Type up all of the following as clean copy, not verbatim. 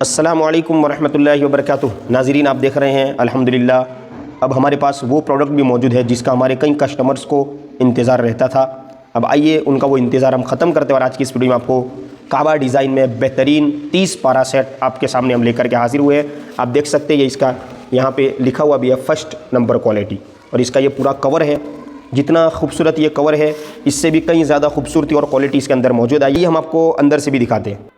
अस्सलामुअलैकुम वरहमतुल्लाहि वबरकातुहू। नाज़रीन, आप देख रहे हैं अल्हम्दुलिल्लाह अब हमारे पास वो प्रोडक्ट भी मौजूद है जिसका हमारे कई कस्टमर्स को इंतज़ार रहता था। अब आइए उनका वो इंतज़ार हम ख़त्म करते हैं और आज की इस वीडियो में आपको काबा डिज़ाइन में बेहतरीन 30 पारा सेट आपके सामने हम लेकर के हाजिर हुए हैं। आप देख सकते हैं ये इसका यहाँ पे लिखा हुआ भी है फर्स्ट नंबर क्वालिटी, और इसका ये पूरा कवर है। जितना खूबसूरत ये कवर है इससे भी कहीं ज़्यादा खूबसूरती और क्वालिटी इसके अंदर मौजूद है। ये हम आपको अंदर से भी दिखाते हैं।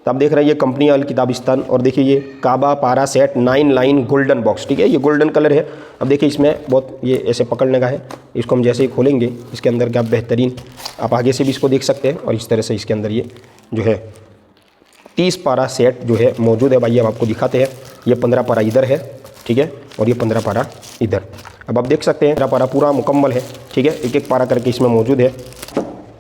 तो आप देख रहे हैं ये कंपनी अल किताबिस्तान, और देखिए ये काबा पारा सेट 9 लाइन गोल्डन बॉक्स, ठीक है। ये गोल्डन कलर है। अब देखिए इसमें बहुत ये ऐसे पकड़ने का है। इसको हम जैसे ही खोलेंगे इसके अंदर क्या बेहतरीन, आप आगे से भी इसको देख सकते हैं। और इस तरह से इसके अंदर ये जो है 30 पारा सेट जो है मौजूद है। भाई अब आपको दिखाते हैं। ये 15 पारा इधर है, ठीक है, और ये 15 पारा इधर। अब आप देख सकते हैं 15 पारा पूरा मुकम्मल है, ठीक है। एक एक पारा करके इसमें मौजूद है।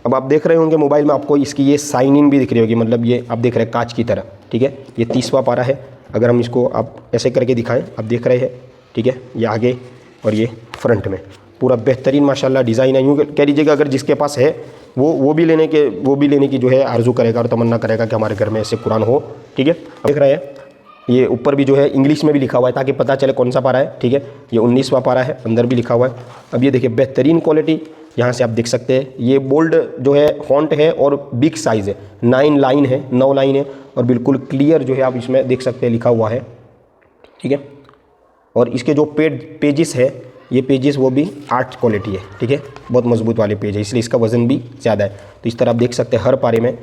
अब आप देख रहे होंगे मोबाइल में आपको इसकी ये साइनिंग भी दिख रही होगी, मतलब ये आप देख रहे हैं कांच की तरह, ठीक है। ये 30वां पारा है। अगर हम इसको आप ऐसे करके दिखाएं, आप देख रहे हैं, ठीक है। ये आगे और ये फ्रंट में पूरा बेहतरीन माशाल्लाह डिज़ाइन है। यूँ कह लीजिएगा अगर जिसके पास है वो भी लेने की जो है आरजू करेगा और तमन्ना करेगा कि हमारे घर में ऐसे कुरान हो, ठीक है। देख रहे हैं ये ऊपर भी जो है इंग्लिश में भी लिखा हुआ है ताकि पता चले कौन सा पारा है, ठीक है। ये 19वां पारा है, अंदर भी लिखा हुआ है। अब ये देखिए बेहतरीन क्वालिटी, यहाँ से आप देख सकते हैं। ये बोल्ड जो है फॉन्ट है और बिग साइज़ है। 9 लाइन है, 9 लाइन है, और बिल्कुल क्लियर जो है आप इसमें देख सकते हैं लिखा हुआ है, ठीक है। और इसके जो पेजेस है, ये पेजेस वो भी 8 क्वालिटी है, ठीक है। बहुत मजबूत वाले पेज है, इसलिए इसका वज़न भी ज़्यादा है। तो इस तरह आप देख सकते हैं हर पारे में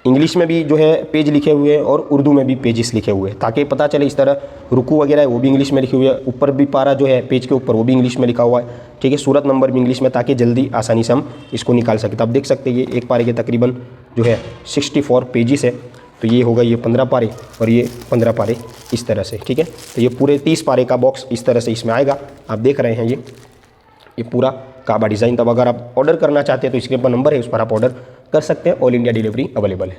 इंग्लिश में भी जो है पेज लिखे हुए हैं और उर्दू में भी पेजेस लिखे हुए हैं ताकि पता चले। इस तरह रुकू वगैरह है वो भी इंग्लिश में लिखे हुए है। ऊपर भी पारा जो है पेज के ऊपर वो भी इंग्लिश में लिखा हुआ है, ठीक है। सूरत नंबर भी इंग्लिश में, ताकि जल्दी आसानी से हम इसको निकाल सकें। तो आप देख सकते हैं ये एक पारे के तकरीबन जो है 64 पेजेस है। तो ये होगा ये 15 पारे और ये 15 पारे इस तरह से, ठीक है। तो ये पूरे 30 पारे का बॉक्स इस तरह से इसमें आएगा। आप देख रहे हैं ये पूरा काबा डिज़ाइन। तब अगर आप ऑर्डर करना चाहते हैं तो स्क्रीन पर नंबर है, उस पर आप ऑर्डर कर सकते हैं। ऑल इंडिया डिलीवरी अवेलेबल है।